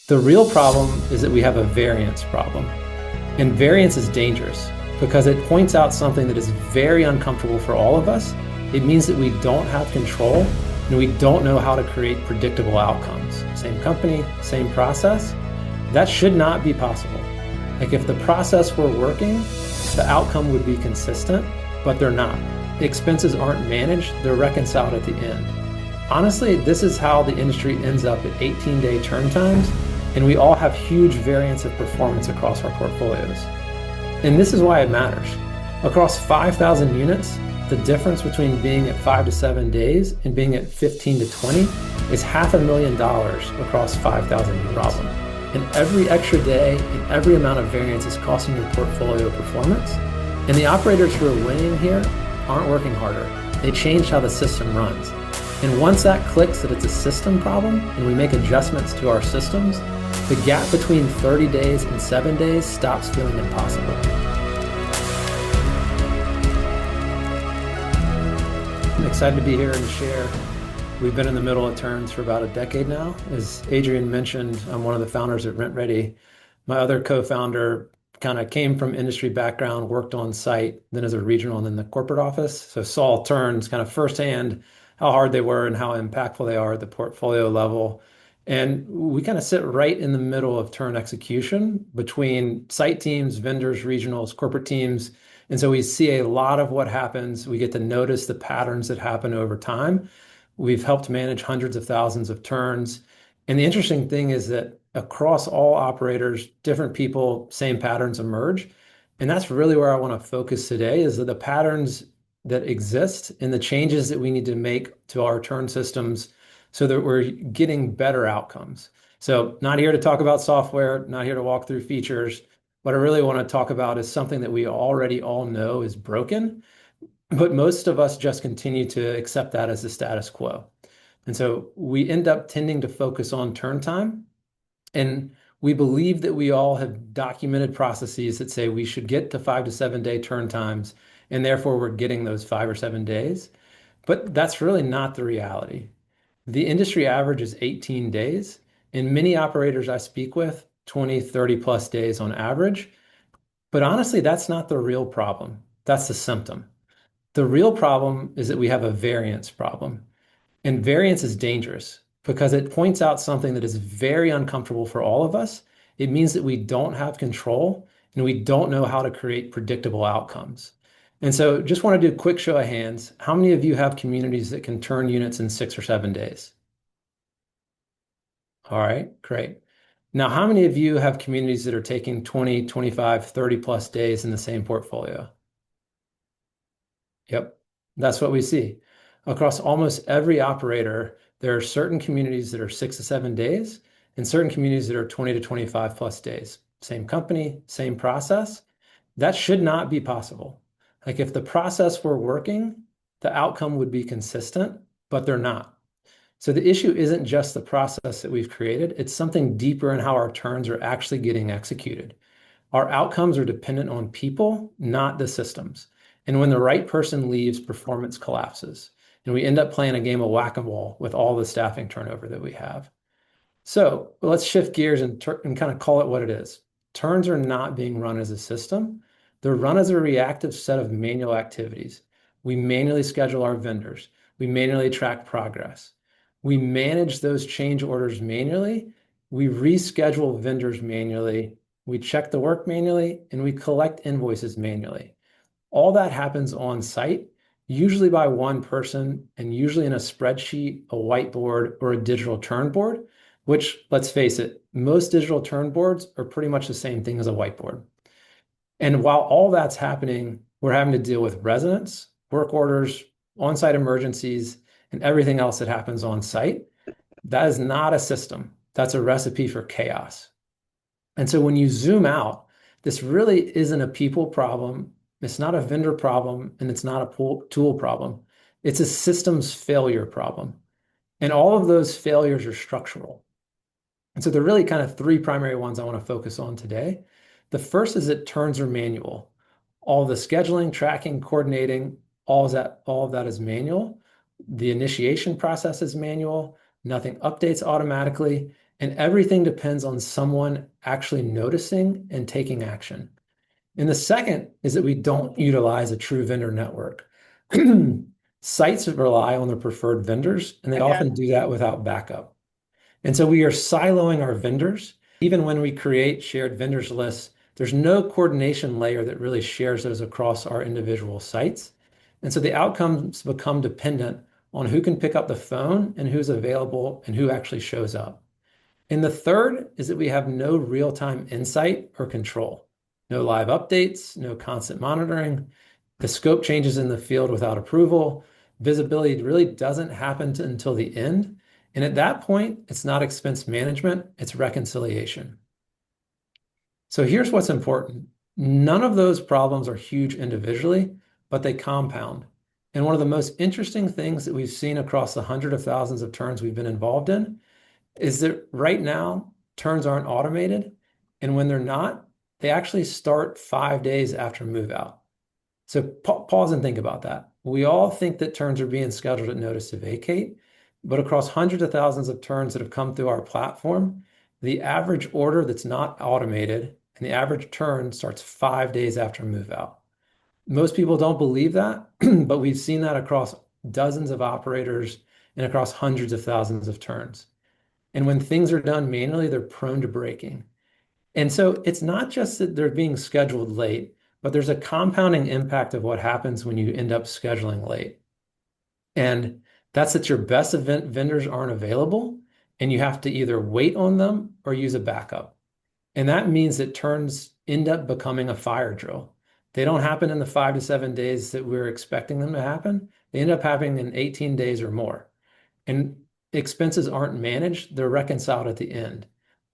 The real problem is that we have a variance problem. And variance is dangerous because it points out something that is very uncomfortable for all of us. It means that we don't have control and we don't know how to create predictable outcomes. Same company, same process. That should not be possible. Like if the process were working, the outcome would be consistent, but they're not. The expenses aren't managed, they're reconciled at the end. Honestly, this is how the industry ends up at 18-day turn times, and we all have huge variance of performance across our portfolios. And this is why it matters. Across 5,000 units, the difference between being at 5 to 7 days and being at 15 to 20 is $500,000 across 5,000 units. Problem. And every extra day and every amount of variance is costing your portfolio performance. And the operators who are winning here aren't working harder. They changed how the system runs. And once that clicks that it's a system problem and we make adjustments to our systems, the gap between 30 days and 7 days stops feeling impossible. I'm excited to be here and share. We've been in the middle of turns for about a decade now. As Adrian mentioned, I'm one of the founders at RentReady. My other co-founder kind of came from industry background, worked on site, then as a regional and then the corporate office. So saw turns kind of firsthand, how hard they were and how impactful they are at the portfolio level. And we kind of sit right in the middle of turn execution between site teams, vendors, regionals, corporate teams. And so we see a lot of what happens. We get to notice the patterns that happen over time. We've helped manage hundreds of thousands of turns. And the interesting thing is that across all operators, different people, same patterns emerge. And that's really where I want to focus today is that the patterns that exist and the changes that we need to make to our turn systems so that we're getting better outcomes. So not here to talk about software, not here to walk through features. What I really want to talk about is something that we already all know is broken, but most of us just continue to accept that as the status quo. And so we end up tending to focus on turn time. And we believe that we all have documented processes that say we should get to 5 to 7 day turn times, and therefore we're getting those 5 or 7 days. But that's really not the reality. The industry average is 18 days, and many operators I speak with, 20, 30 plus days on average. But honestly, that's not the real problem. That's the symptom. The real problem is that we have a variance problem. And variance is dangerous because it points out something that is very uncomfortable for all of us. It means that we don't have control and we don't know how to create predictable outcomes. And so just want to do a quick show of hands. How many of you have communities that can turn units in 6 or 7 days? All right, great. Now, how many of you have communities that are taking 20, 25, 30 plus days in the same portfolio? Yep, that's what we see. Across almost every operator, there are certain communities that are 6 to 7 days and certain communities that are 20 to 25 plus days. Same company, same process. That should not be possible. Like if the process were working, the outcome would be consistent, but they're not. So the issue isn't just the process that we've created, it's something deeper in how our turns are actually getting executed. Our outcomes are dependent on people, not the systems. And when the right person leaves, performance collapses. And we end up playing a game of whack-a-mole with all the staffing turnover that we have. So let's shift gears and kind of call it what it is. Turns are not being run as a system. They're run as a reactive set of manual activities. We manually schedule our vendors. We manually track progress. We manage those change orders manually. We reschedule vendors manually. We check the work manually, and we collect invoices manually. All that happens on site, usually by one person, and usually in a spreadsheet, a whiteboard, or a digital turn board, which, let's face it, most digital turn boards are pretty much the same thing as a whiteboard. And while all that's happening, we're having to deal with residents, work orders, on-site emergencies, and everything else that happens on site. That is not a system. That's a recipe for chaos. And so when you zoom out, this really isn't a people problem. It's not a vendor problem, and it's not a tool problem. It's a systems failure problem. And all of those failures are structural. And so there are really kind of three primary ones I want to focus on today. The first is that turns are manual. All the scheduling, tracking, coordinating, all of that is manual. The initiation process is manual. Nothing updates automatically. And everything depends on someone actually noticing and taking action. And the second is that we don't utilize a true vendor network. Sites rely on their preferred vendors, and they often do that without backup. And so we are siloing our vendors. Even when we create shared vendors lists, there's no coordination layer that really shares those across our individual sites. And so the outcomes become dependent on who can pick up the phone and who's available and who actually shows up. And the third is that we have no real-time insight or control. No live updates, no constant monitoring. The scope changes in the field without approval. Visibility really doesn't happen until the end. And at that point, it's not expense management, it's reconciliation. So here's what's important. None of those problems are huge individually, but they compound. And one of the most interesting things that we've seen across the hundreds of thousands of turns we've been involved in is that right now, turns aren't automated. And when they're not, they actually start 5 days after move out. So pause and think about that. We all think that turns are being scheduled at notice to vacate, but across hundreds of thousands of turns that have come through our platform, the average order that's not automated and the average turn starts 5 days after move out. Most people don't believe that, but we've seen that across dozens of operators and across hundreds of thousands of turns. And when things are done manually, they're prone to breaking. And so it's not just that they're being scheduled late, but there's a compounding impact of what happens when you end up scheduling late. And that's that your best event vendors aren't available, and you have to either wait on them or use a backup. And that means that turns end up becoming a fire drill. They don't happen in the 5 to 7 days that we're expecting them to happen. They end up happening in 18 days or more. And expenses aren't managed, they're reconciled at the end.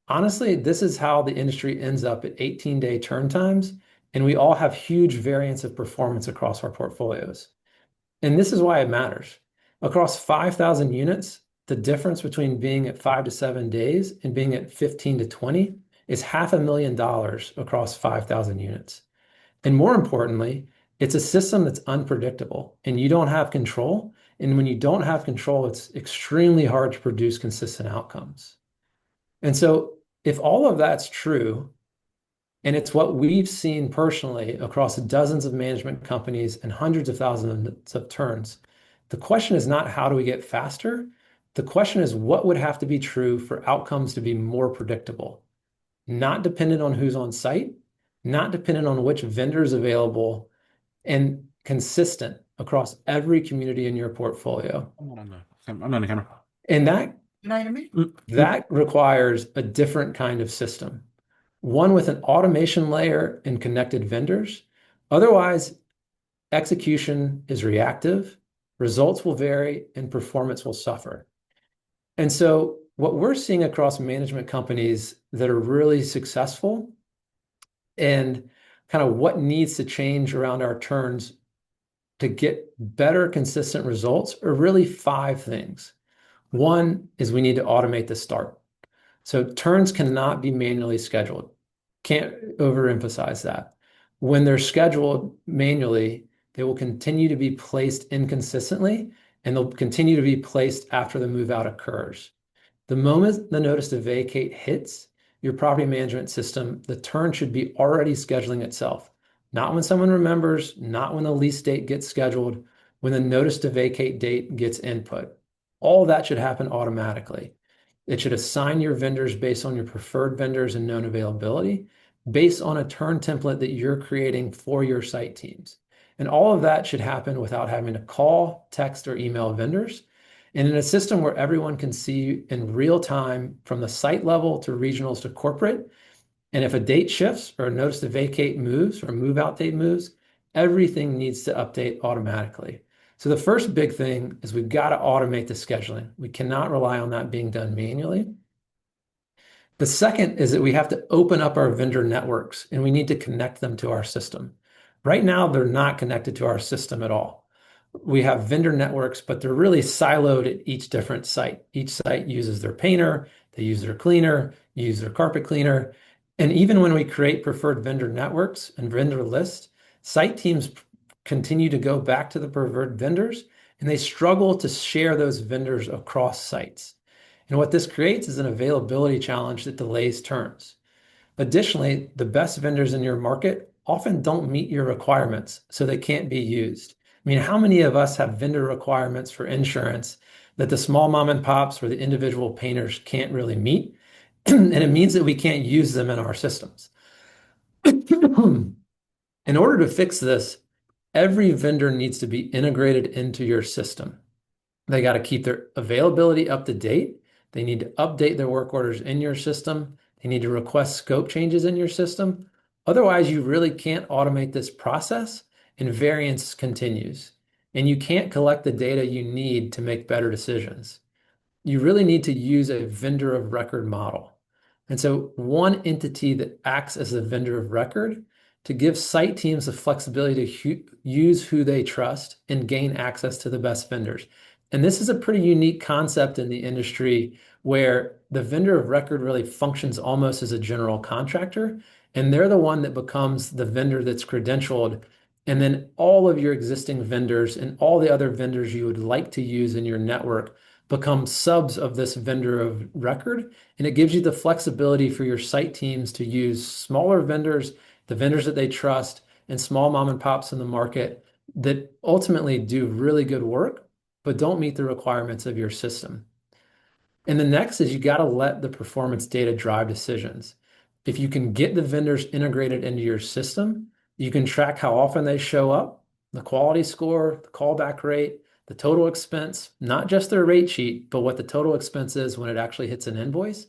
Honestly, this is how the industry ends up at 18-day turn times, and we all have huge variance of performance across our portfolios. And this is why it matters. Across 5,000 units, the difference between being at 5 to 7 days and being at 15 to 20 is $500,000 across 5,000 units. And more importantly, it's a system that's unpredictable and you don't have control. And when you don't have control, it's extremely hard to produce consistent outcomes. And so, if all of that's true, and it's what we've seen personally across dozens of management companies and hundreds of thousands of turns, the question is not how do we get faster? The question is what would have to be true for outcomes to be more predictable, not dependent on who's on site, not dependent on which vendor is available, and consistent across every community in your portfolio. I'm not on the camera. And that Can I hear me? that requires a different kind of system, one with an automation layer and connected vendors. Otherwise, execution is reactive, results will vary, and performance will suffer. And so, what we're seeing across management companies that are really successful and kind of what needs to change around our turns to get better, consistent results are really five things. One is we need to automate the start. So turns cannot be manually scheduled. Can't overemphasize that. When they're scheduled manually, they will continue to be placed inconsistently and they'll continue to be placed after the move out occurs. The moment the notice to vacate hits your property management system, the turn should be already scheduling itself. Not when someone remembers, not when the lease date gets scheduled, when the notice to vacate date gets input. All that should happen automatically. It should assign your vendors based on your preferred vendors and known availability, based on a turn template that you're creating for your site teams. And all of that should happen without having to call, text, or email vendors. And in a system where everyone can see in real time from the site level to regionals to corporate. And if a date shifts or a notice to vacate moves or a move out date moves, everything needs to update automatically. So the first big thing is we've got to automate the scheduling. We cannot rely on that being done manually. The second is that we have to open up our vendor networks and we need to connect them to our system. Right now, they're not connected to our system at all. We have vendor networks, but they're really siloed at each different site. Each site uses their painter, they use their cleaner, use their carpet cleaner. And even when we create preferred vendor networks and vendor lists, site teams continue to go back to the preferred vendors and they struggle to share those vendors across sites. And what this creates is an availability challenge that delays turns. Additionally, the best vendors in your market often don't meet your requirements, so they can't be used. I mean, how many of us have vendor requirements for insurance that the small mom and pops or the individual painters can't really meet? And it means that we can't use them in our systems. In order to fix this, every vendor needs to be integrated into your system. They got to keep their availability up to date. They need to update their work orders in your system. They need to request scope changes in your system. Otherwise, you really can't automate this process and variance continues. And you can't collect the data you need to make better decisions. You really need to use a vendor of record model. And so one entity that acts as a vendor of record to give site teams the flexibility to use who they trust and gain access to the best vendors. And this is a pretty unique concept in the industry where the vendor of record really functions almost as a general contractor, and they're the one that becomes the vendor that's credentialed. And then all of your existing vendors and all the other vendors you would like to use in your network become subs of this vendor of record. And it gives you the flexibility for your site teams to use smaller vendors, the vendors that they trust, and small mom and pops in the market that ultimately do really good work, but don't meet the requirements of your system. And the next is you got to let the performance data drive decisions. If you can get the vendors integrated into your system, you can track how often they show up, the quality score, the callback rate, the total expense, not just their rate sheet, but what the total expense is when it actually hits an invoice.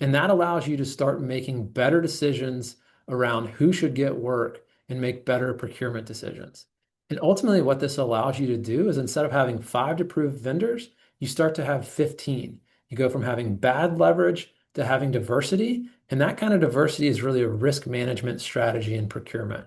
And that allows you to start making better decisions around who should get work and make better procurement decisions. And ultimately, what this allows you to do is instead of having 5 approved vendors, you start to have 15. You go from having bad leverage to having diversity. And that kind of diversity is really a risk management strategy in procurement.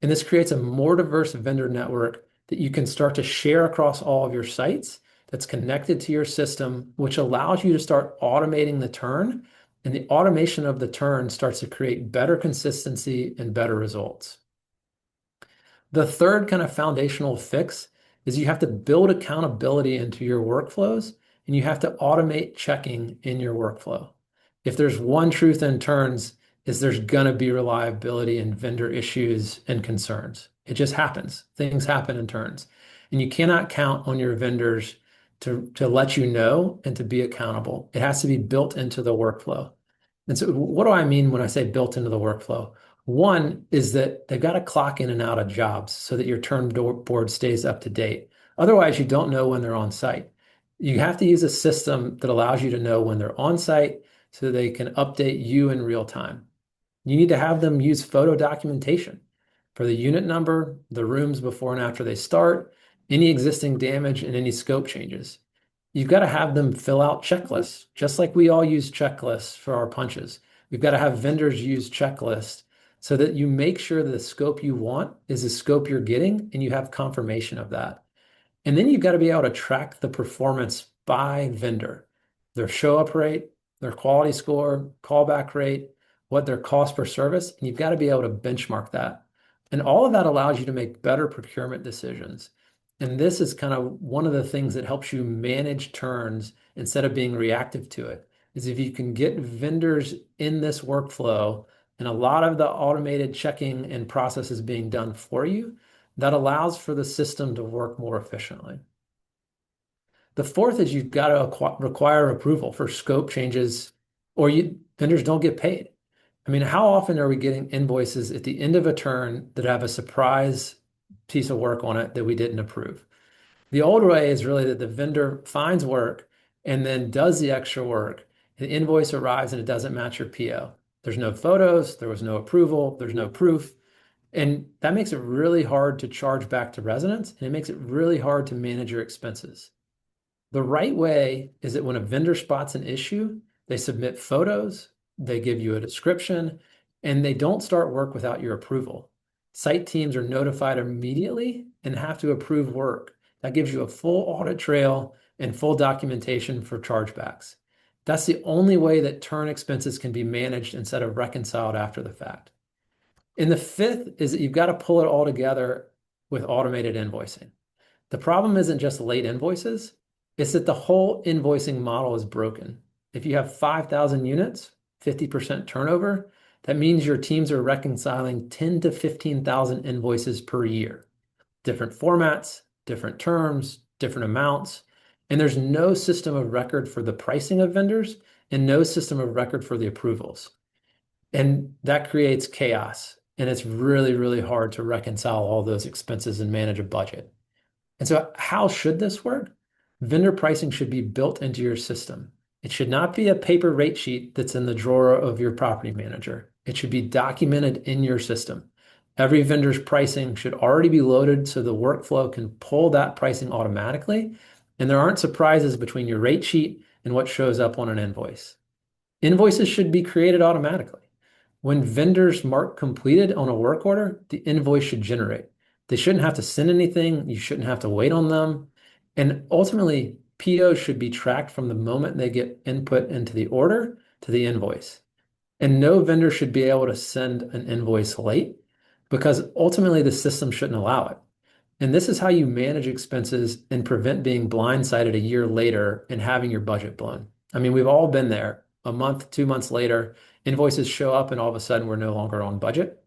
And this creates a more diverse vendor network that you can start to share across all of your sites that's connected to your system, which allows you to start automating the turn. And the automation of the turn starts to create better consistency and better results. The third kind of foundational fix is you have to build accountability into your workflows and you have to automate checking in your workflow. If there's one truth in turns, is there's going to be reliability and vendor issues and concerns. It just happens. Things happen in turns. And you cannot count on your vendors to let you know and to be accountable. It has to be built into the workflow. And so what do I mean when I say built into the workflow? One is that they've got to clock in and out of jobs so that your turn board stays up to date. Otherwise, you don't know when they're on site. You have to use a system that allows you to know when they're on site so they can update you in real time. You need to have them use photo documentation for the unit number, the rooms before and after they start, any existing damage, and any scope changes. You've got to have them fill out checklists, just like we all use checklists for our punches. We've got to have vendors use checklists so that you make sure that the scope you want is the scope you're getting and you have confirmation of that. And then you've got to be able to track the performance by vendor, their show up rate, their quality score, callback rate, what their cost per service, and you've got to be able to benchmark that. And all of that allows you to make better procurement decisions. And this is kind of one of the things that helps you manage turns instead of being reactive to it, is if you can get vendors in this workflow and a lot of the automated checking and processes being done for you, that allows for the system to work more efficiently. The fourth is you've got to require approval for scope changes or vendors don't get paid. I mean, how often are we getting invoices at the end of a turn that have a surprise piece of work on it that we didn't approve? The old way is really that the vendor finds work and then does the extra work. The invoice arrives and it doesn't match your PO. There's no photos, there was no approval, there's no proof. And that makes it really hard to charge back to residents, and it makes it really hard to manage your expenses. The right way is that when a vendor spots an issue, they submit photos, they give you a description, and they don't start work without your approval. Site teams are notified immediately and have to approve work. That gives you a full audit trail and full documentation for chargebacks. That's the only way that turn expenses can be managed instead of reconciled after the fact. And the fifth is that you've got to pull it all together with automated invoicing. The problem isn't just late invoices, it's that the whole invoicing model is broken. If you have 5,000 units, 50% turnover, that means your teams are reconciling 10 to 15,000 invoices per year. Different formats, different terms, different amounts, and there's no system of record for the pricing of vendors and no system of record for the approvals. And that creates chaos. And it's really, really hard to reconcile all those expenses and manage a budget. And so, how should this work? Vendor pricing should be built into your system. It should not be a paper rate sheet that's in the drawer of your property manager. It should be documented in your system. Every vendor's pricing should already be loaded so the workflow can pull that pricing automatically. And there aren't surprises between your rate sheet and what shows up on an invoice. Invoices should be created automatically. When vendors mark completed on a work order, the invoice should generate. They shouldn't have to send anything. You shouldn't have to wait on them. And ultimately, POs should be tracked from the moment they get input into the order to the invoice. And no vendor should be able to send an invoice late because ultimately the system shouldn't allow it. And this is how you manage expenses and prevent being blindsided a year later and having your budget blown. I mean, we've all been there. A month, 2 months later, invoices show up and all of a sudden we're no longer on budget.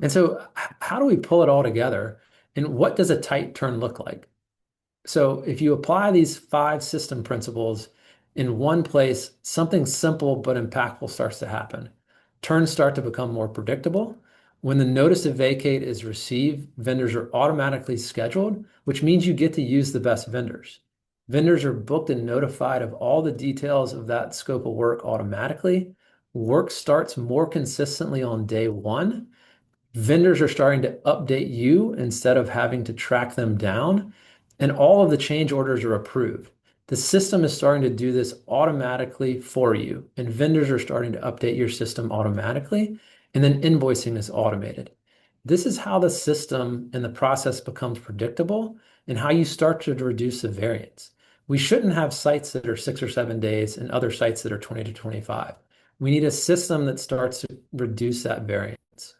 And so, how do we pull it all together? And what does a tight turn look like? So, if you apply these 5 system principles in one place, something simple but impactful starts to happen. Turns start to become more predictable. When the notice to vacate is received, vendors are automatically scheduled, which means you get to use the best vendors. Vendors are booked and notified of all the details of that scope of work automatically. Work starts more consistently on day one. Vendors are starting to update you instead of having to track them down, and all of the change orders are approved. The system is starting to do this automatically for you, and vendors are starting to update your system automatically, and then invoicing is automated. This is how the system and the process becomes predictable and how you start to reduce the variance. We shouldn't have sites that are 6 or 7 days and other sites that are 20 to 25. We need a system that starts to reduce that variance.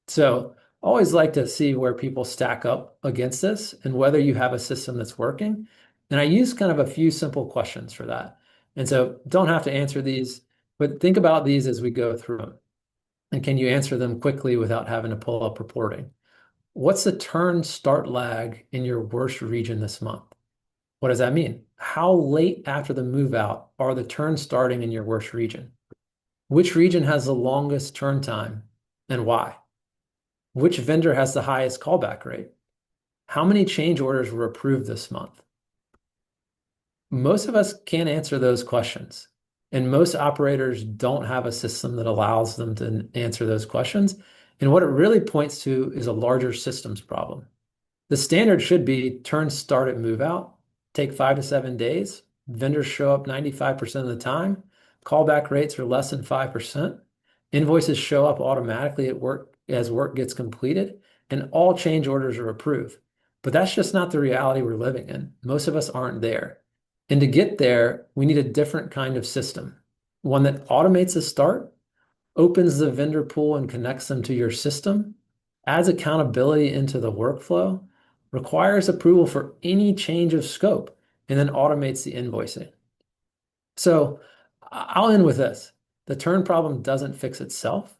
So I always like to see where people stack up against this and whether you have a system that's working. And I use kind of a few simple questions for that. And so don't have to answer these, but think about these as we go through them. And can you answer them quickly without having to pull up reporting? What's the turn start lag in your worst region this month? What does that mean? How late after the move out are the turns starting in your worst region? Which region has the longest turn time and why? Which vendor has the highest callback rate? How many change orders were approved this month? Most of us can't answer those questions. And most operators don't have a system that allows them to answer those questions. And what it really points to is a larger systems problem. The standard should be turns start at move out, take 5 to 7 days. Vendors show up 95% of the time. Callback rates are less than 5%. Invoices show up automatically at work as work gets completed, and all change orders are approved. But that's just not the reality we're living in. Most of us aren't there. And to get there, we need a different kind of system, one that automates the start, opens the vendor pool and connects them to your system, adds accountability into the workflow, requires approval for any change of scope, and then automates the invoicing. So I'll end with this. The turn problem doesn't fix itself.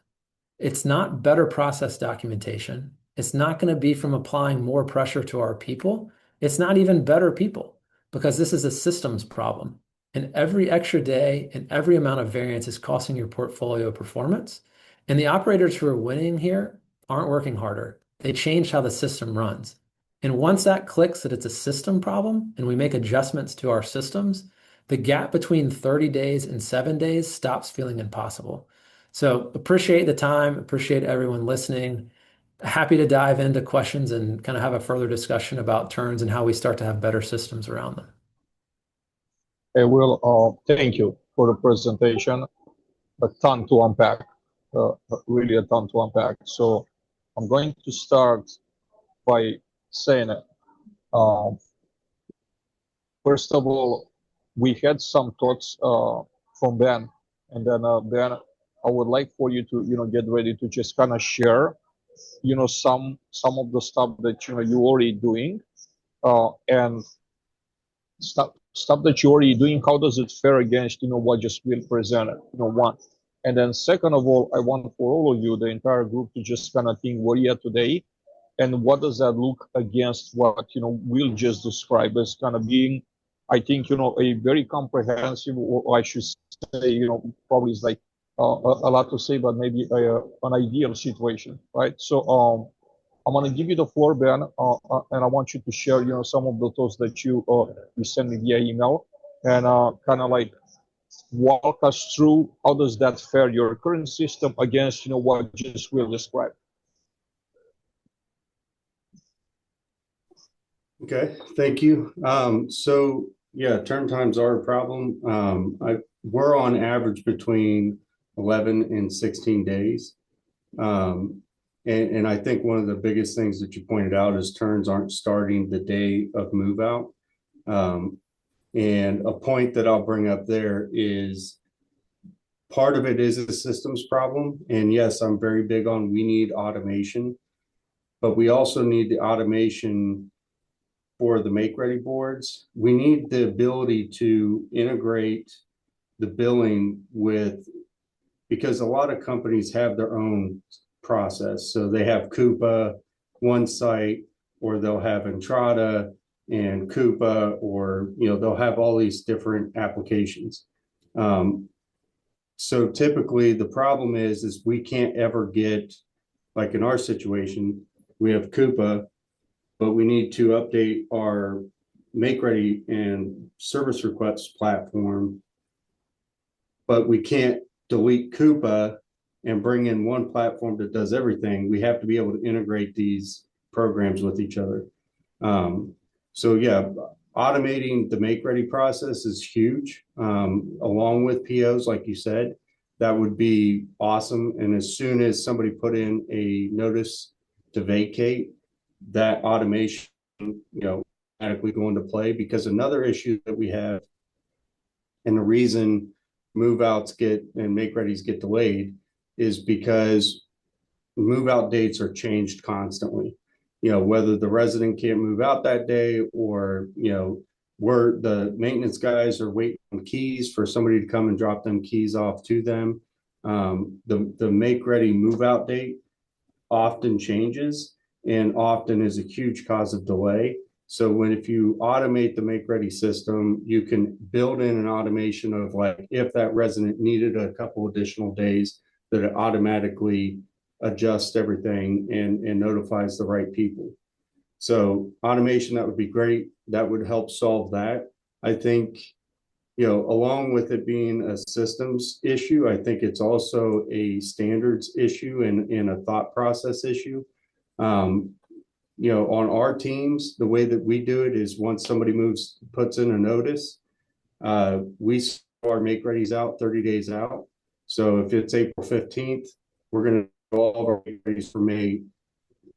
It's not better process documentation. It's not going to be from applying more pressure to our people. It's not even better people because this is a systems problem. And every extra day and every amount of variance is costing your portfolio performance. And the operators who are winning here aren't working harder. They changed how the system runs. And once that clicks that it's a system problem and we make adjustments to our systems, the gap between 30 days and 7 days stops feeling impossible. So appreciate the time, appreciate everyone listening. Happy to dive into questions and kind of have a further discussion about turns and how we start to have better systems around them. I will thank you for the presentation. A ton to unpack, really a ton to unpack. So I'm going to start by saying, first of all, we had some thoughts from Ben, and then Ben, I would like for you to get ready to just kind of share some of the stuff that you already doing, and stop stuff that you're already doing, how does it fare against, what just will presented, one. And then second of all, I want for all of you, the entire group, to just kind of think where you're today and what does that look against what, we'll just describe as kind of being, I think, a very comprehensive, or I should say, probably is like a lot to say, but maybe an ideal situation, right? So I'm going to give you the floor, Ben, and I want you to share, some of the thoughts that you sent me via email, and kind of like walk us through how does that fare your current system against, what just will describe. Okay, thank you. So yeah, turn times are a problem. We're on average between 11 and 16 days. And I think one of the biggest things that you pointed out is turns aren't starting the day of move out. And a point that I'll bring up there is part of it is a systems problem. And yes, I'm very big on we need automation, but we also need the automation for the make ready boards. We need the ability to integrate the billing with, because a lot of companies have their own process. So they have Coupa, one site, or they'll have Entrada and Coupa, or they'll have all these different applications. So typically the problem is we can't ever get, like in our situation, we have Coupa, but we need to update our make ready and service requests platform, but we can't delete Coupa and bring in one platform that does everything. We have to be able to integrate these programs with each other. So yeah, automating the make ready process is huge, along with POs, like you said. That would be awesome. And as soon as somebody put in a notice to vacate, that automation, automatically go into play. Because another issue that we have, and the reason move outs get and make readies get delayed, is because move out dates are changed constantly. Whether the resident can't move out that day, or where the maintenance guys are waiting on keys for somebody to come and drop them keys off to them. The make ready move out date often changes and often is a huge cause of delay. So if you automate the make ready system, you can build in an automation of, like, if that resident needed a couple additional days, that it automatically adjusts everything and notifies the right people. So automation, that would be great. That would help solve that. I think, along with it being a systems issue, I think it's also a standards issue and a thought process issue. On our teams, the way that we do it is once somebody puts in a notice, we start our make readies out 30 days out. So if it's April 15th, we're going to do all of our make readies for May,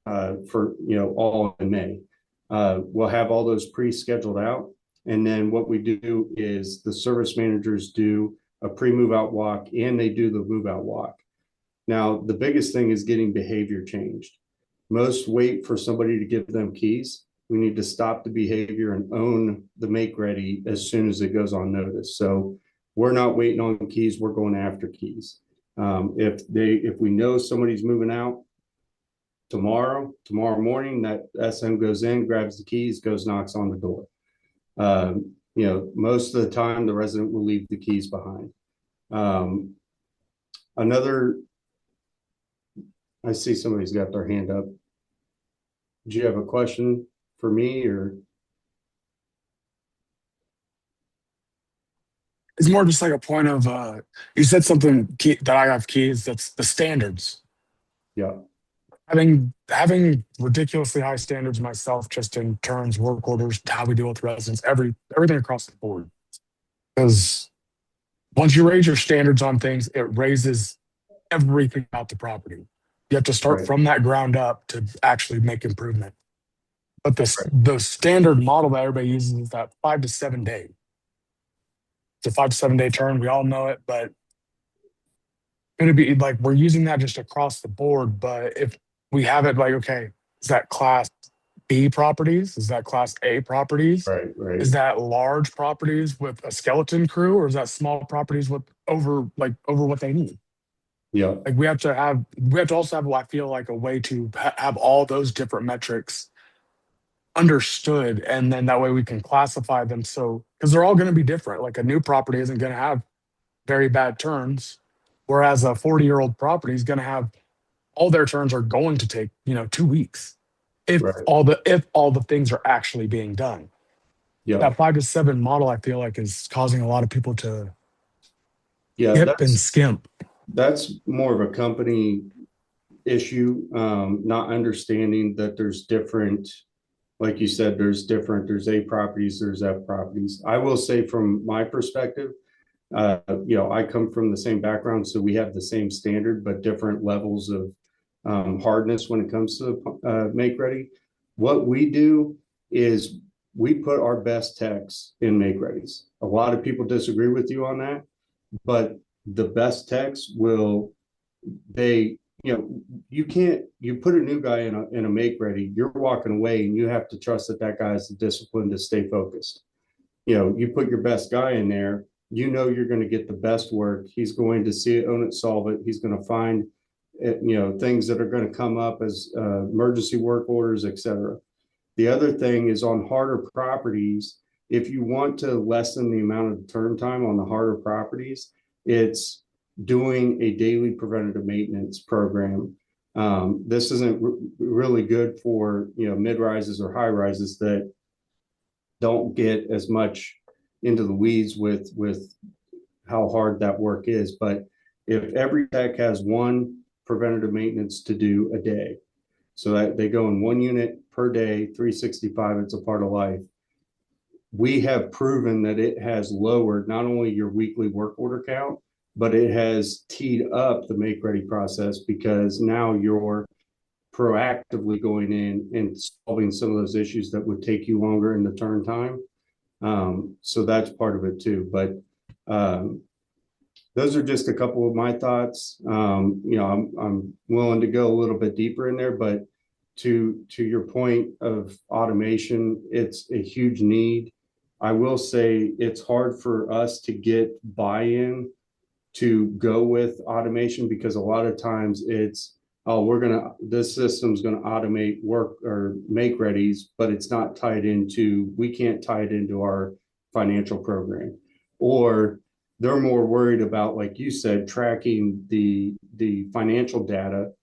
all in May. We'll have all those pre-scheduled out. And then what we do is the service managers do a pre-move out walk, and they do the move out walk. Now, the biggest thing is getting behavior changed. Most wait for somebody to give them keys. We need to stop the behavior and own the make ready as soon as it goes on notice. So we're not waiting on keys, we're going after keys. If we know somebody's moving out tomorrow morning, that SM goes in, grabs the keys, goes, knocks on the door. Most of the time the resident will leave the keys behind. I see somebody's got their hand up. Do you have a question for me, or? It's more just like a point of, you said something key, that I have keys, that's the standards. Yeah. Having ridiculously high standards myself, just in terms, work orders, how we deal with residents, everything across the board. Because once you raise your standards on things, it raises everything about the property. You have to start from that ground up to actually make improvement. But the standard model that everybody uses is that 5 to 7 day. It's a 5 to 7 day turn. We all know it, but it'd be like we're using that just across the board. But if we have it like, okay, is that class B properties? Is that class A properties? Right. Is that large properties with a skeleton crew, or is that small properties with over what they need? Yeah, Like we have to also have, I feel like, a way to have all those different metrics understood, and then that way we can classify them. So because they're all going to be different. Like a new property isn't going to have very bad turns, whereas a 40-year-old property is going to have all their turns are going to take 2 weeks if right. all the things are actually being done. Yeah, That 5 to 7 model, I feel like, is causing a lot of people to yeah. skip and skimp. That's more of a company issue, not understanding that there's different, like you said, there's A properties, there's F properties. I will say from my perspective, I come from the same background, so we have the same standard, but different levels of hardness when it comes to make ready. What we do is we put our best techs in make readies. A lot of people disagree with you on that, but the best techs will, they, you can't, you put a new guy in a make ready, you're walking away and you have to trust that that guy has the discipline to stay focused. You put your best guy in there, you're going to get the best work. He's going to see it, own it, solve it. He's going to find it, things that are going to come up as emergency work orders, etc. The other thing is on harder properties. If you want to lessen the amount of turn time on the harder properties, it's doing a daily preventative maintenance program. This isn't really good for mid rises or high rises that don't get as much into the weeds with how hard that work is. But if every tech has one preventative maintenance to do a day, so that they go in one unit per day, 365, it's a part of life. We have proven that it has lowered not only your weekly work order count, but it has teed up the make ready process, because now you're proactively going in and solving some of those issues that would take you longer in the turn time. So that's part of it too. But those are just a couple of my thoughts. I'm willing to go a little bit deeper in there, but to your point of automation, it's a huge need. I will say it's hard for us to get buy-in to go with automation, because a lot of times it's, oh, this system's gonna automate work or make readies, but it's not tied into, we can't tie it into our financial program. Or they're more worried about, like you said, tracking the financial data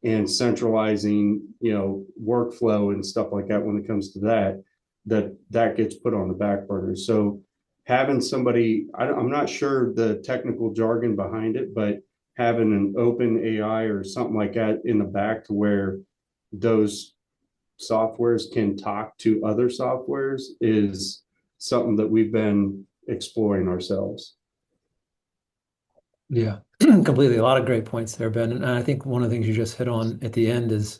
and centralizing, workflow and stuff like that. When it comes to that gets put on the back burner. So having somebody, I'm not sure the technical jargon behind it, but having an open AI or something like that in the back, to where those softwares can talk to other softwares, is something that we've been exploring ourselves. Yeah, completely. A lot of great points there, Ben. And I think one of the things you just hit on at the end is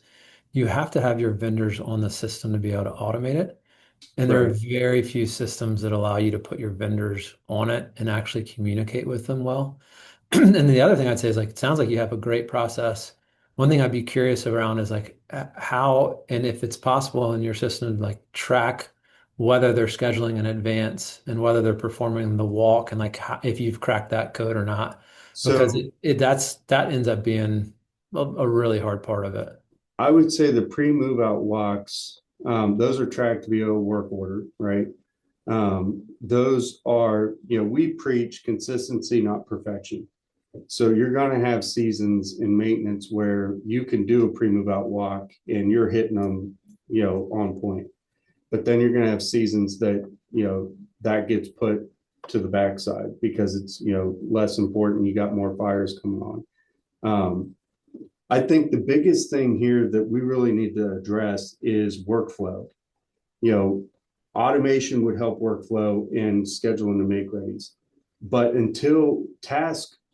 you have to have your vendors on the system to be able to automate it. And there are Right. very few systems that allow you to put your vendors on it and actually communicate with them well. And the other thing I'd say is, like, it sounds like you have a great process. One thing I'd be curious around is, like, how, and if it's possible in your system, like, track whether they're scheduling in advance and whether they're performing the walk, and like if you've cracked that code or not, because So that ends up being a really hard part of it. I would say the pre-move out walks, those are tracked via work order, right? Those are, we preach consistency, not perfection. So you're going to have seasons in maintenance where you can do a pre-move out walk and you're hitting them, on point. But then you're going to have seasons that, that gets put to the backside because it's, less important. You got more fires coming on. I think the biggest thing here that we really need to address is workflow. Automation would help workflow in scheduling the make readies. But until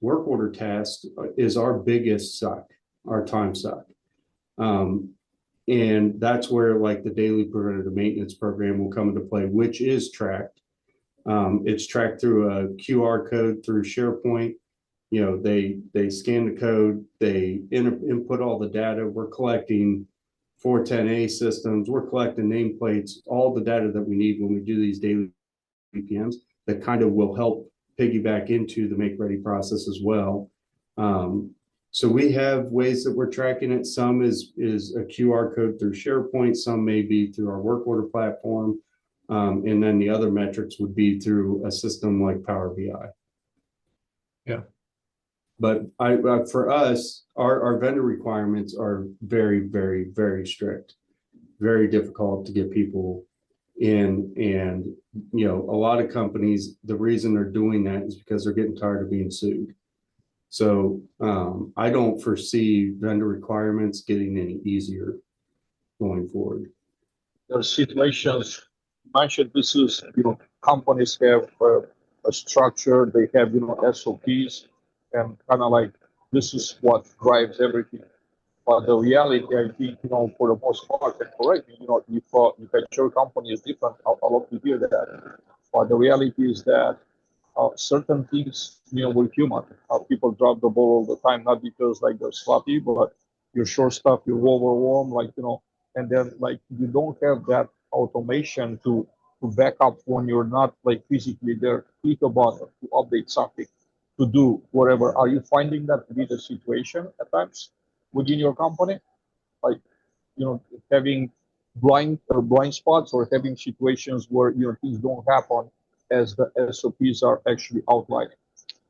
work order task is our biggest suck, our time suck. And that's where, like, the daily preventative maintenance program will come into play, which is tracked. It's tracked through a QR code through SharePoint. They scan the code, they input all the data we're collecting 410A systems. We're collecting nameplates, all the data that we need when we do these daily PPMs that kind of will help piggyback into the make ready process as well. So we have ways that we're tracking it. Some is a QR code through SharePoint. Some may be through our work order platform. And then the other metrics would be through a system like Power BI. Yeah. But for us, our vendor requirements are very, very, very strict, very difficult to get people in. And, you know, a lot of companies, the reason they're doing that is because they're getting tired of being sued. So I don't foresee vendor requirements getting any easier going forward. There are situations, mentioned this is, companies have a structure, they have, SOPs, and kind of like this is what drives everything. But the reality, I think, for the most part, and correct me, if your company is different, I'll love to hear that. But the reality is that certain things, we're human. People drop the ball all the time, not because like they're sloppy, but you're short stuff, you're overwhelmed, and then like you don't have that automation to back up when you're not like physically there. Click a button to update something, to do whatever. Are you finding that to be the situation at times within your company? Like, having blind spots or having situations where things don't happen as the SOPs are actually outlining,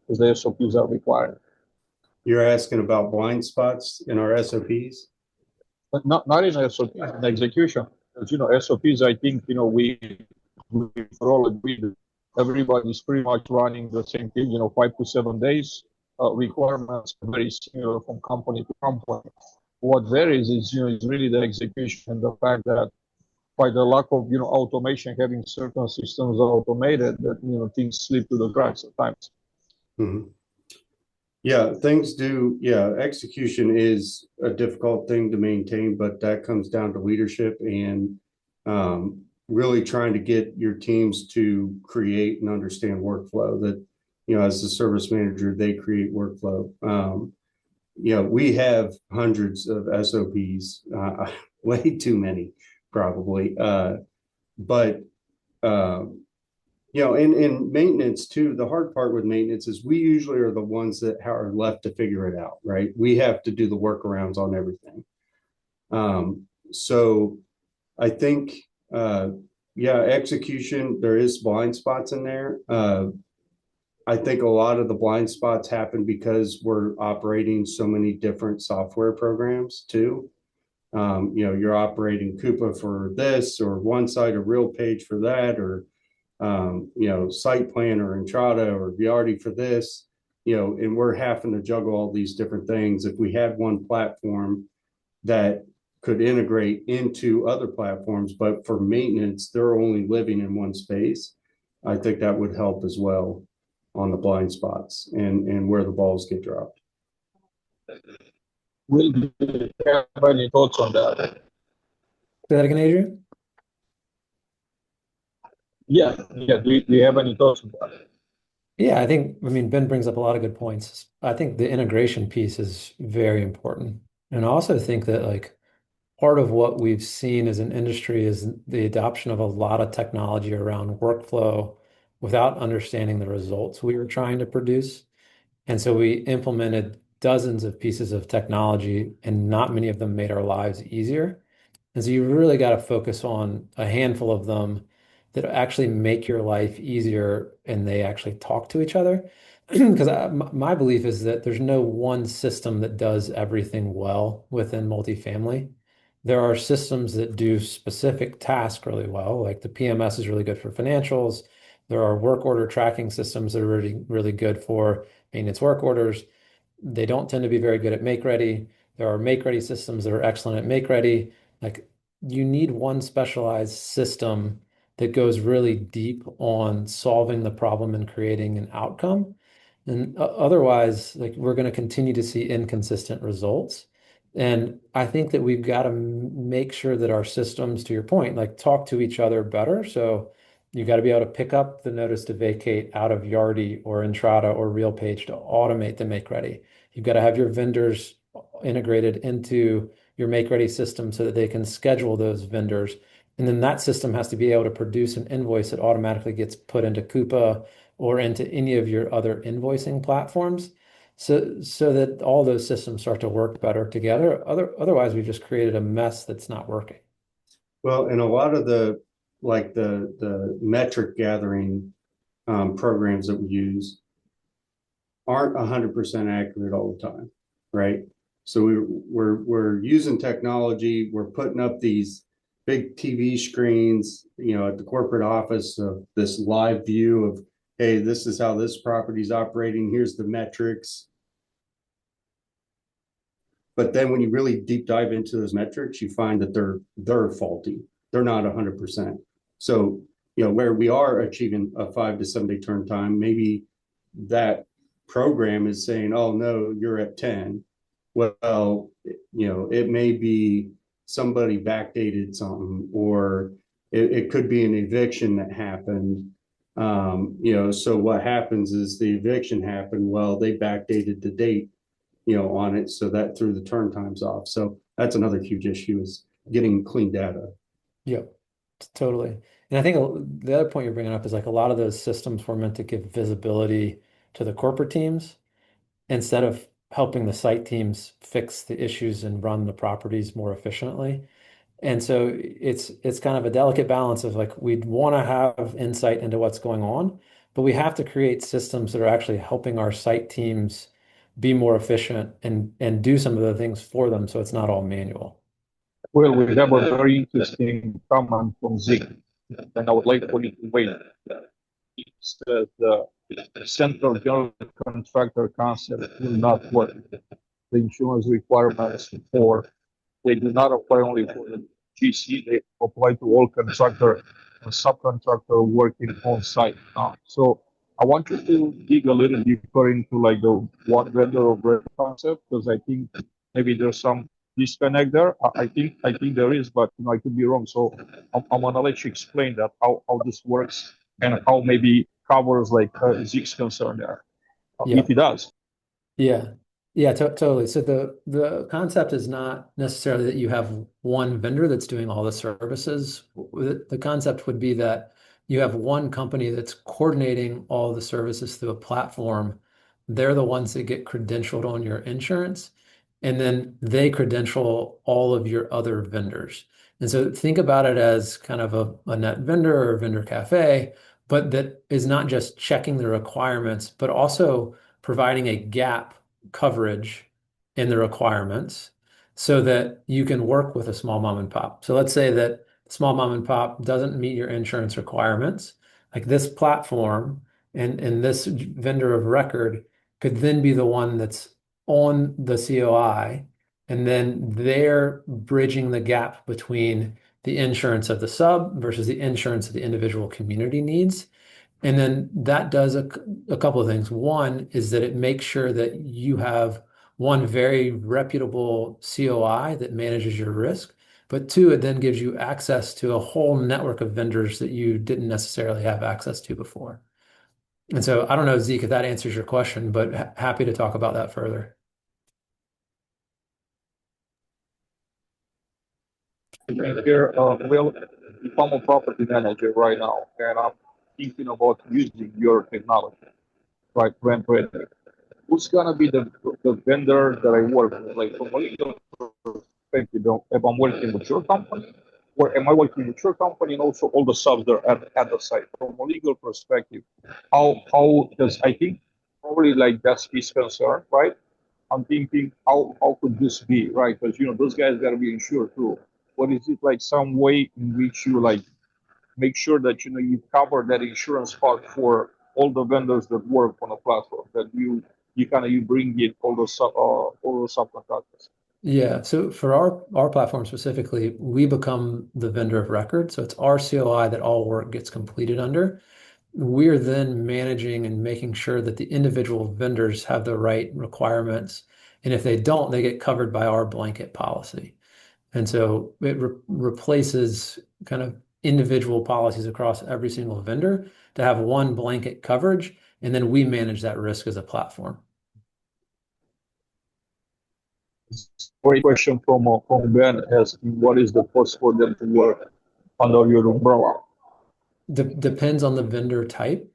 as the SOPs are required. You're asking about blind spots in our SOPs? But not in SOPs, in execution. As SOPs, I think, we all agree that everybody's pretty much running the same thing, 5 to 7 days. Requirements are very similar from company to company. What varies is really the execution and the fact that by the lack of automation, having certain systems automated, that things slip through the cracks at times. Mm-hmm. Yeah, things do. Yeah, execution is a difficult thing to maintain, but that comes down to leadership and really trying to get your teams to create and understand workflow. That, as the service manager, they create workflow. We have hundreds of SOPs, way too many, probably. But in maintenance too, the hard part with maintenance is we usually are the ones that are left to figure it out, right? We have to do the workarounds on everything. So I think, execution, there is blind spots in there. I think a lot of the blind spots happen because we're operating so many different software programs too. You're operating Coupa for this, or one site, or RealPage for that, or Site Planner, Entrada, or Viardi for this, and we're having to juggle all these different things. If we had one platform that could integrate into other platforms, but for maintenance, they're only living in one space, I think that would help as well on the blind spots and where the balls get dropped. Will, do you have any thoughts on that? Say that again, Adrian? Yeah. Do you have any thoughts on that? Yeah, I mean, Ben brings up a lot of good points. I think the integration piece is very important. And I also think that like part of what we've seen as an industry is the adoption of a lot of technology around workflow without understanding the results we were trying to produce. And so we implemented dozens of pieces of technology, and not many of them made our lives easier. And so you really got to focus on a handful of them that actually make your life easier and they actually talk to each other. Because my belief is that there's no one system that does everything well within multifamily. There are systems that do specific tasks really well, like the PMS is really good for financials. There are work order tracking systems that are really, really good for maintenance work orders. They don't tend to be very good at make ready. There are make ready systems that are excellent at make ready. Like you need one specialized system that goes really deep on solving the problem and creating an outcome. And otherwise, like we're going to continue to see inconsistent results. And I think that we've got to make sure that our systems, to your point, like talk to each other better. So you got to be able to pick up the notice to vacate out of Yardi or Entrada or RealPage to automate the make ready. You've got to have your vendors integrated into your make-ready system so that they can schedule those vendors. And then that system has to be able to produce an invoice that automatically gets put into Coupa or into any of your other invoicing platforms. So that all those systems start to work better together. Otherwise, we've just created a mess that's not working. Well, and a lot of the metric gathering programs that we use aren't 100% accurate all the time, right? So we're using technology. We're putting up these big TV screens, at the corporate office of this live view of, hey, this is how this property's operating. Here's the metrics. But then when you really deep dive into those metrics, you find that they're faulty. They're not 100%. So, where we are achieving a 5 to 7 day turn time, maybe that program is saying, oh no, you're at 10. Well, it may be somebody backdated something, or it could be an eviction that happened. So what happens is the eviction happened. Well, they backdated the date on it. So that threw the turn times off. So that's another huge issue, is getting clean data. Yep, totally. And I think the other point you're bringing up is like a lot of those systems were meant to give visibility to the corporate teams instead of helping the site teams fix the issues and run the properties more efficiently. And so it's kind of a delicate balance of like we'd want to have insight into what's going on, but we have to create systems that are actually helping our site teams be more efficient and do some of the things for them so it's not all manual. Well, we have a very interesting comment from Zeke, and I would like for you to wait. He says the central general contractor concept will not work. The insurance requirements for they do not apply only for the GC, they apply to all contractor and subcontractor working on site. So I want you to dig a little deeper into like the one vendor of record concept, because I think maybe there's some disconnect there. I think there is, but I could be wrong. So I'm gonna let you explain that how this works and how maybe covers like Zeke's concern there, Yeah. if he does. Yeah. Yeah, totally. So the concept is not necessarily that you have one vendor that's doing all the services. The concept would be that you have one company that's coordinating all the services through a platform. They're the ones that get credentialed on your insurance, and then they credential all of your other vendors. And so think about it as kind of a net vendor or vendor cafe, but that is not just checking the requirements, but also providing a gap coverage in the requirements so that you can work with a small mom and pop. So let's say that small mom and pop doesn't meet your insurance requirements. Like this platform and this vendor of record could then be the one that's on the COI, and then they're bridging the gap between the insurance of the sub versus the insurance of the individual community needs. And then that does a couple of things. One is that it makes sure that you have one very reputable COI that manages your risk. But two, it then gives you access to a whole network of vendors that you didn't necessarily have access to before. And so I don't know, Zeke, if that answers your question, but happy to talk about that further. Here, well, if I'm a property manager right now and I'm thinking about using your technology, right, rent ready, who's gonna be the vendor that I work with? Like from a legal perspective, if I'm working with your company, or am I working with your company and also all the subs that are at the site? From a legal perspective, how does I think probably like that's his concern, right? I'm thinking how could this be, right? Because those guys gotta be insured too. What is it like some way in which you like make sure that you cover that insurance part for all the vendors that work on a platform that you kind of you bring in all those subcontractors. Yeah, so for our platform specifically, we become the vendor of record. So it's our COI that all work gets completed under. We're then managing and making sure that the individual vendors have the right requirements. And if they don't, they get covered by our blanket policy. And so it replaces kind of individual policies across every single vendor to have one blanket coverage. And then we manage that risk as a platform. Great question from Ben asking what is the cost for them to work under your umbrella? Depends on the vendor type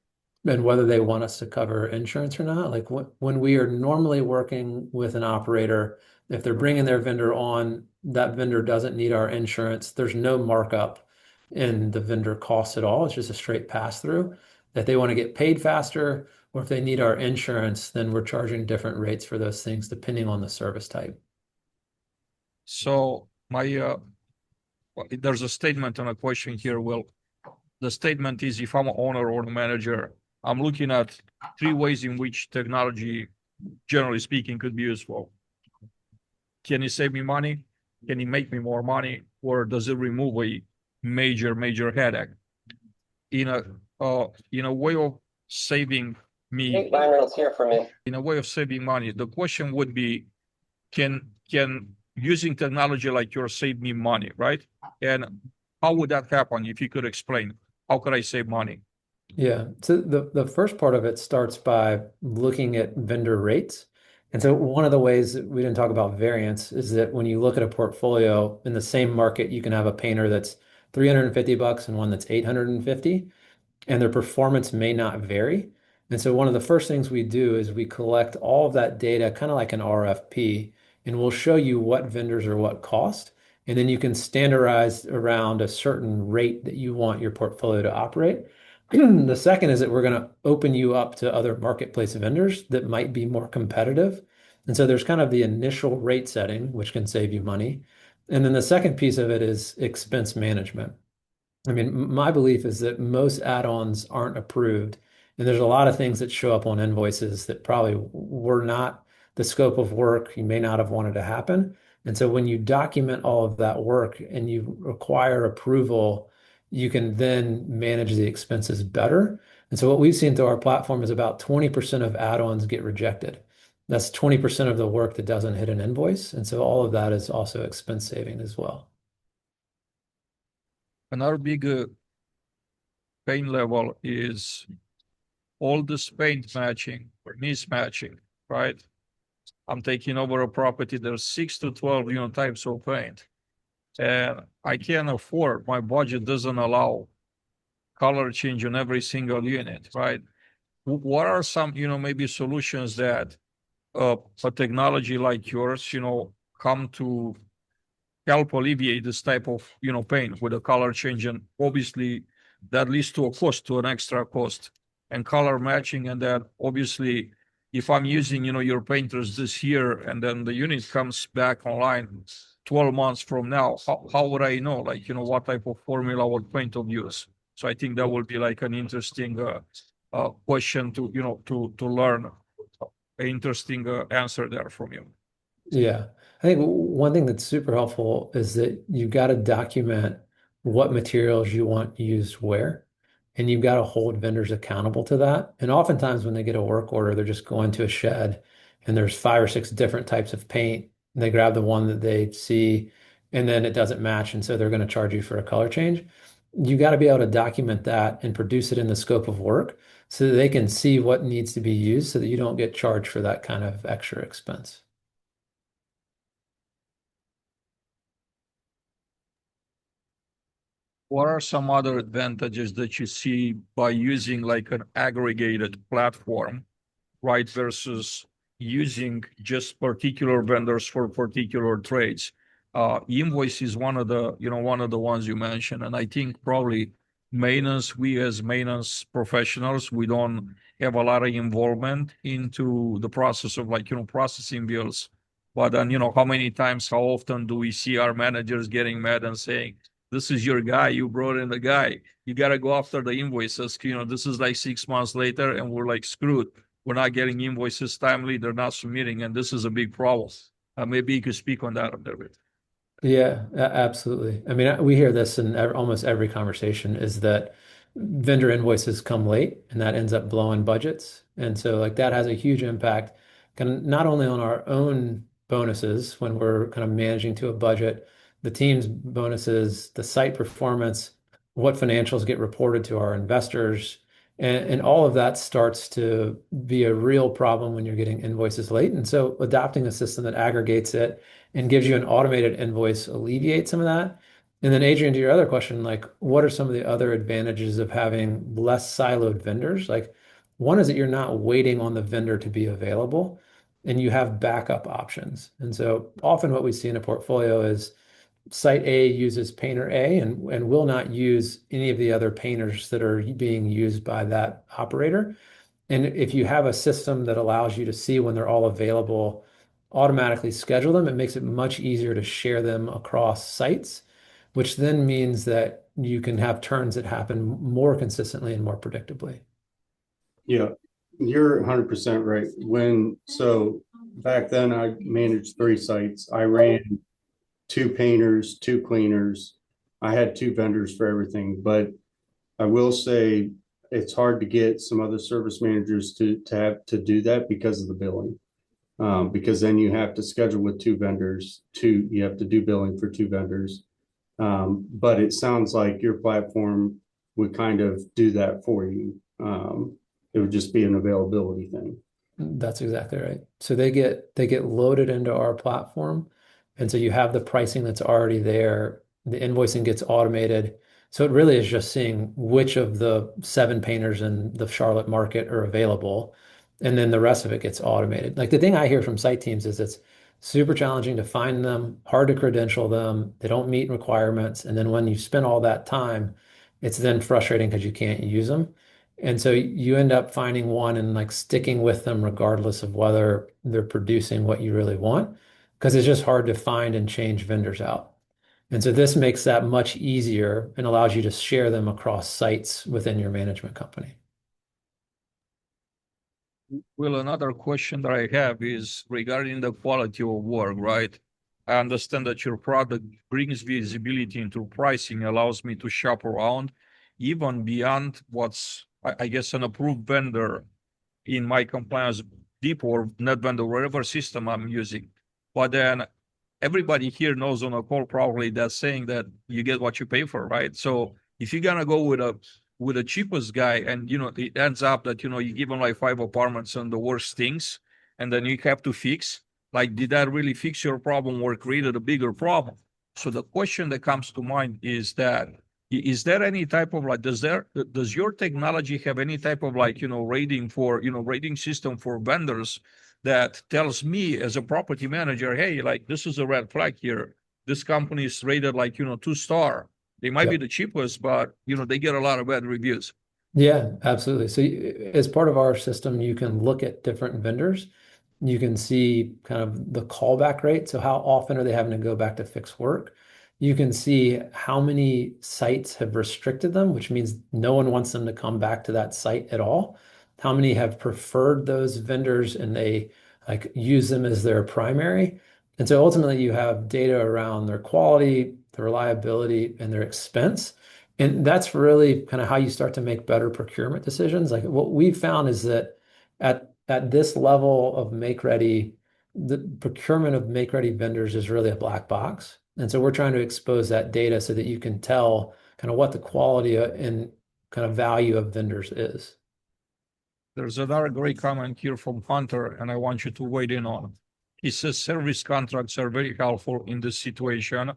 and whether they want us to cover insurance or not. Like when we are normally working with an operator, if they're bringing their vendor on, that vendor doesn't need our insurance. There's no markup in the vendor cost at all. It's just a straight pass through. If they want to get paid faster, or if they need our insurance, then we're charging different rates for those things depending on the service type. So there's a statement and a question here. Well, the statement is if I'm an owner or a manager, I'm looking at three ways in which technology, generally speaking, could be useful. Can it save me money? Can it make me more money? Or does it remove a major headache? In a way of saving me, in a way of saving money, the question would be, can using technology like yours save me money, right? And how would that happen if you could explain? How could I save money? Yeah. So the first part of it starts by looking at vendor rates. And so one of the ways that we didn't talk about variance is that when you look at a portfolio in the same market, you can have a painter that's $350 and one that's 850, and their performance may not vary. And so one of the first things we do is we collect all of that data, kind of like an RFP, and we'll show you what vendors are what cost. And then you can standardize around a certain rate that you want your portfolio to operate. The second is that we're going to open you up to other marketplace vendors that might be more competitive. And so there's kind of the initial rate setting, which can save you money. And then the second piece of it is expense management. I mean, my belief is that most add-ons aren't approved, and there's a lot of things that show up on invoices that probably were not the scope of work you may not have wanted to happen. And so when you document all of that work and you require approval, you can then manage the expenses better. And so what we've seen through our platform is about 20% of add-ons get rejected. That's 20% of the work that doesn't hit an invoice. And so all of that is also expense saving as well. Another big pain level is all this paint matching or mismatching, right? I'm taking over a property, there's 6 to 12, types of paint. And I can't afford, my budget doesn't allow color change on every single unit, right? What are some, maybe solutions that a technology like yours, come to help alleviate this type of, pain with a color change? And obviously that leads to a cost, to an extra cost, and color matching. And that obviously, if I'm using, your painters this year, and then the unit comes back online 12 months from now, how would I know, what type of formula or paint to use? So I think that will be like an interesting question to learn, an interesting answer there from you. Yeah. I think one thing that's super helpful is that you've got to document what materials you want used where, and you've got to hold vendors accountable to that. And oftentimes when they get a work order, they're just going to a shed and there's 5 or 6 different types of paint, and they grab the one that they see and then it doesn't match. And so they're going to charge you for a color change. You got to be able to document that and produce it in the scope of work so that they can see what needs to be used so that you don't get charged for that kind of extra expense. What are some other advantages that you see by using like an aggregated platform, right, versus using just particular vendors for particular trades? Invoice is one of the ones you mentioned, and I think probably maintenance, we as maintenance professionals, we don't have a lot of involvement into the process of processing bills. But then, how many times, how often do we see our managers getting mad and saying, this is your guy, you brought in the guy, you got to go after the invoices. This is like 6 months later and we're like screwed. We're not getting invoices timely, they're not submitting, and this is a big problem. Maybe you could speak on that a little bit. Yeah, absolutely. I mean, we hear this in almost every conversation is that vendor invoices come late and that ends up blowing budgets. And so like that has a huge impact kind of not only on our own bonuses when we're kind of managing to a budget, the team's bonuses, the site performance, what financials get reported to our investors, And all of that starts to be a real problem when you're getting invoices late. And so adopting a system that aggregates it and gives you an automated invoice alleviates some of that. And then Adrian, to your other question, like what are some of the other advantages of having less siloed vendors? Like one is that you're not waiting on the vendor to be available and you have backup options. And so often what we see in a portfolio is site A uses painter A and will not use any of the other painters that are being used by that operator. And if you have a system that allows you to see when they're all available, automatically schedule them, it makes it much easier to share them across sites, which then means that you can have turns that happen more consistently and more predictably. Yeah, you're 100% right. So back then I managed 3 sites. I ran 2 painters, 2 cleaners. I had 2 vendors for everything, but I will say it's hard to get some other service managers to have to do that because of the billing. Because then you have to schedule with 2 vendors, you have to do billing for 2 vendors. But it sounds like your platform would kind of do that for you. It would just be an availability thing. That's exactly right. So they get loaded into our platform. And so you have the pricing that's already there. The invoicing gets automated. So it really is just seeing which of the 7 painters in the Charlotte market are available. And then the rest of it gets automated. Like the thing I hear from site teams is it's super challenging to find them, hard to credential them. They don't meet requirements. And then when you spend all that time, it's then frustrating because you can't use them. And so you end up finding one and like sticking with them regardless of whether they're producing what you really want, because it's just hard to find and change vendors out. And so this makes that much easier and allows you to share them across sites within your management company. Well, another question that I have is regarding the quality of work, right? I understand that your product brings visibility into pricing, allows me to shop around even beyond what's, I guess, an approved vendor in my compliance depot or net vendor, whatever system I'm using. But then everybody here knows on a call probably that's saying that you get what you pay for, right? So if you're gonna go with the cheapest guy and it ends up that you give them like 5 apartments and the worst things, and then you have to fix, like, did that really fix your problem or created a bigger problem? So the question that comes to mind is that is there any type of like does your technology have any type of like rating system for vendors that tells me as a property manager, hey, like this is a red flag here. This company is rated like 2 star. They might be Yep. the cheapest, but they get a lot of bad reviews. Yeah, absolutely. So as part of our system, you can look at different vendors. You can see kind of the callback rate. So how often are they having to go back to fix work? You can see how many sites have restricted them, which means no one wants them to come back to that site at all. How many have preferred those vendors and they like use them as their primary. And so ultimately you have data around their quality, their reliability, and their expense. And that's really kind of how you start to make better procurement decisions. Like what we've found is that at this level of make ready, the procurement of make ready vendors is really a black box. And so we're trying to expose that data so that you can tell kind of what the quality and kind of value of vendors is. There's another great comment here from Hunter, and I want you to weigh in on. He says service contracts are very helpful in this situation.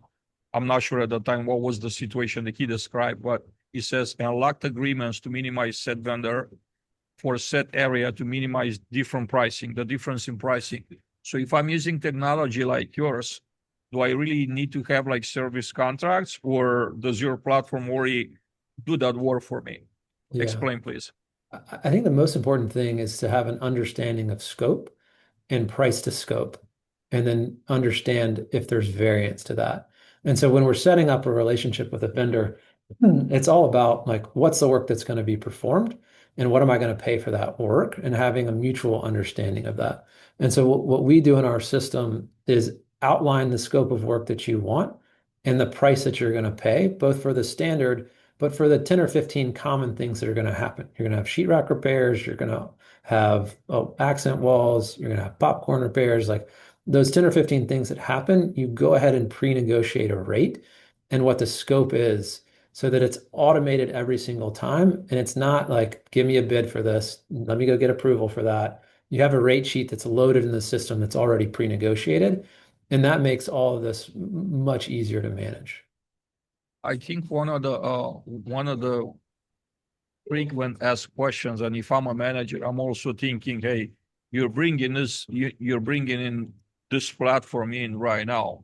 I'm not sure at the time what was the situation that he described, but he says unlocked agreements to minimize set vendor for set area to minimize the difference in pricing. So if I'm using technology like yours, do I really need to have like service contracts, or does your platform already do that work for me? Yeah. Explain, please. I think the most important thing is to have an understanding of scope and price to scope, and then understand if there's variance to that. And so when we're setting up a relationship with a vendor, it's all about like what's the work that's going to be performed and what am I going to pay for that work and having a mutual understanding of that. And so what we do in our system is outline the scope of work that you want and the price that you're going to pay, both for the standard, but for the 10 or 15 common things that are going to happen. You're going to have sheetrock repairs, you're going to have accent walls, you're going to have popcorn repairs, like those 10 or 15 things that happen, you go ahead and pre-negotiate a rate and what the scope is. so that it's automated every single time. And it's not like, give me a bid for this, let me go get approval for that. You have a rate sheet that's loaded in the system that's already pre-negotiated. And that makes all of this much easier to manage. I think one of the frequent asked questions, and if I'm a manager, I'm also thinking, hey, you're bringing in this platform in right now.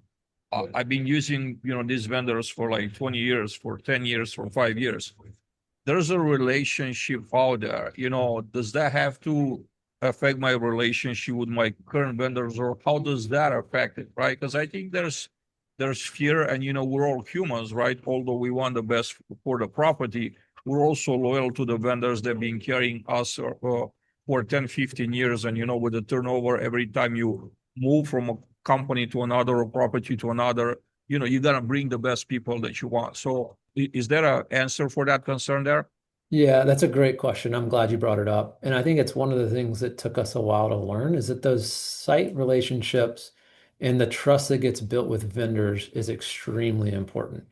I've been using, these vendors for like 20 years, for 10 years, for 5 years. There's a relationship out there, does that have to affect my relationship with my current vendors, or how does that affect it, right? Because I think there's fear, and we're all humans, right? Although we want the best for the property, we're also loyal to the vendors that have been carrying us for 10, 15 years. And with the turnover, every time you move from a company to another, or property to another, you gotta bring the best people that you want. So is there an answer for that concern there? Yeah, that's a great question. I'm glad you brought it up. And I think it's one of the things that took us a while to learn is that those site relationships and the trust that gets built with vendors is extremely important.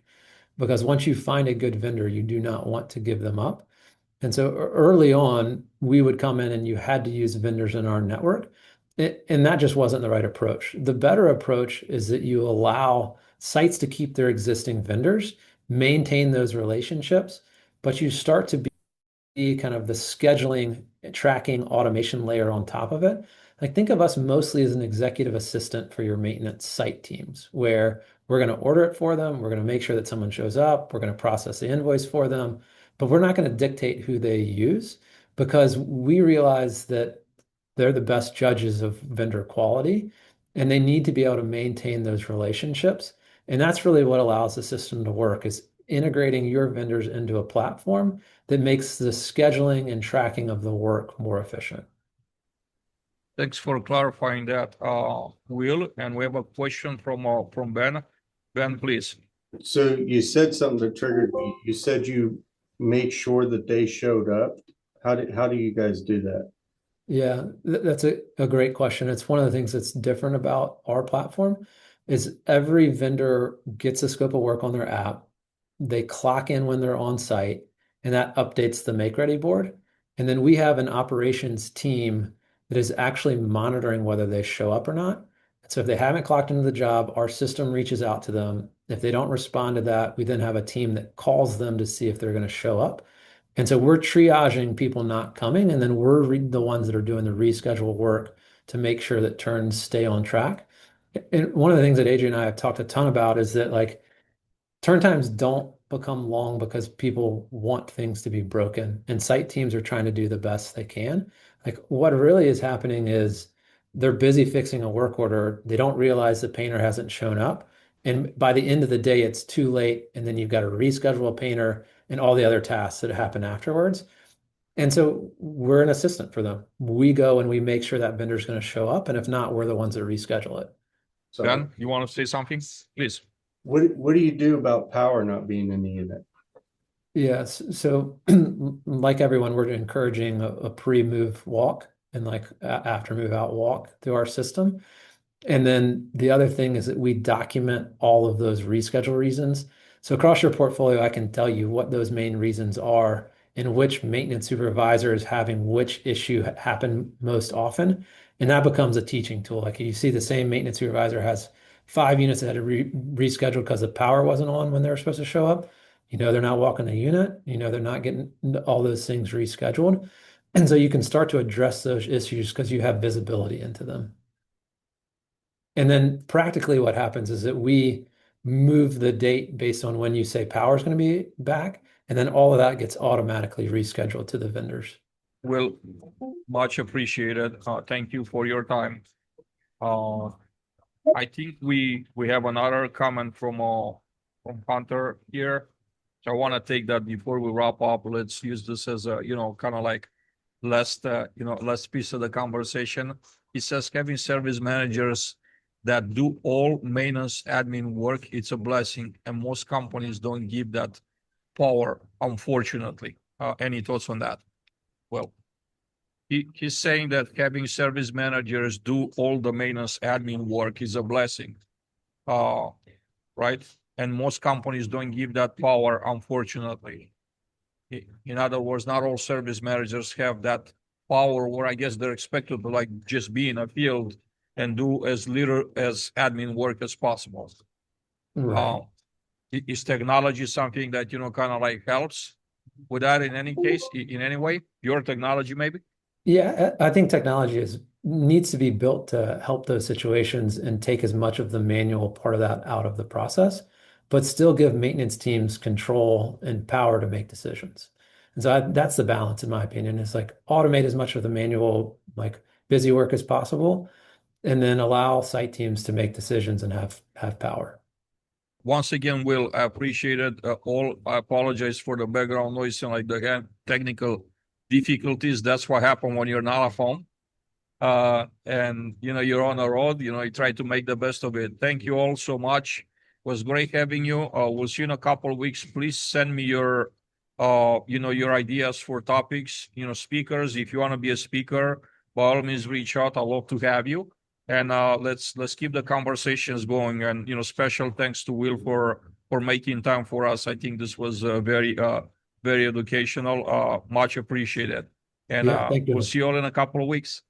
Because once you find a good vendor, you do not want to give them up. And so early on, we would come in and you had to use vendors in our network. And that just wasn't the right approach. The better approach is that you allow sites to keep their existing vendors, maintain those relationships, but you start to be kind of the scheduling, tracking, automation layer on top of it. Like think of us mostly as an executive assistant for your maintenance site teams, where we're going to order it for them, we're going to make sure that someone shows up, we're going to process the invoice for them, but we're not going to dictate who they use because we realize that they're the best judges of vendor quality and they need to be able to maintain those relationships. And that's really what allows the system to work is integrating your vendors into a platform that makes the scheduling and tracking of the work more efficient. Thanks for clarifying that, Will. And we have a question from Ben. Ben, please. So you said something that triggered me. You said you make sure that they showed up. How do you guys do that? Yeah, that's a great question. It's one of the things that's different about our platform is every vendor gets a scope of work on their app. They clock in when they're on site, and that updates the make ready board. And then we have an operations team that is actually monitoring whether they show up or not. So if they haven't clocked into the job, our system reaches out to them. If they don't respond to that, we then have a team that calls them to see if they're going to show up. And so we're triaging people not coming, and then we're the ones that are doing the reschedule work to make sure that turns stay on track. And one of the things that Adrian and I have talked a ton about is that like turn times don't become long because people want things to be broken, and site teams are trying to do the best they can. Like what really is happening is they're busy fixing a work order. They don't realize the painter hasn't shown up. And by the end of the day, it's too late. And then you've got to reschedule a painter and all the other tasks that happen afterwards. And so we're an assistant for them. We go and we make sure that vendor's going to show up. And if not, we're the ones that reschedule it. So Ben, you want to say something? Please. what do you do about power not being in the unit? Yes. So like everyone, we're encouraging a pre-move walk and like after move out walk through our system. And then the other thing is that we document all of those reschedule reasons. So across your portfolio, I can tell you what those main reasons are and which maintenance supervisor is having which issue happen most often. And that becomes a teaching tool. Like you see the same maintenance supervisor has 5 units that had to reschedule because the power wasn't on when they were supposed to show up. They're not walking the unit, they're not getting all those things rescheduled. And so you can start to address those issues because you have visibility into them. And then practically what happens is that we move the date based on when you say power is going to be back. And then all of that gets automatically rescheduled to the vendors. Will, much appreciated. Thank you for your time. I think we have another comment from Hunter here. So I want to take that before we wrap up. Let's use this as a, kind of like last piece of the conversation. He says having service managers that do all maintenance admin work, it's a blessing. And most companies don't give that power, unfortunately. Any thoughts on that? Well, he's saying that having service managers do all the maintenance admin work is a blessing. Right? and most companies don't give that power, unfortunately. In other words, not all service managers have that power, where I guess they're expected to like just be in a field and do as little as admin work as possible. Right. Is technology something that, kind of like helps with that in any case, in any way? Your technology, maybe? Yeah, I think technology needs to be built to help those situations and take as much of the manual part of that out of the process, but still give maintenance teams control and power to make decisions. And so that's the balance, in my opinion, is like automate as much of the manual, like busy work as possible, and then allow site teams to make decisions and have power. Once again, Will, I appreciate it. I apologize for the background noise and like the technical difficulties. That's what happened when you're not at home. And you're on the road, you try to make the best of it. Thank you all so much. It was great having you. We'll see you in a couple of weeks. Please send me your your ideas for topics, speakers. If you want to be a speaker, by all means reach out. I'd love to have you. And let's keep the conversations going. And special thanks to Will for making time for us. I think this was very very educational. Much appreciated. And Yeah, thank we'll you. see you all in a couple of weeks.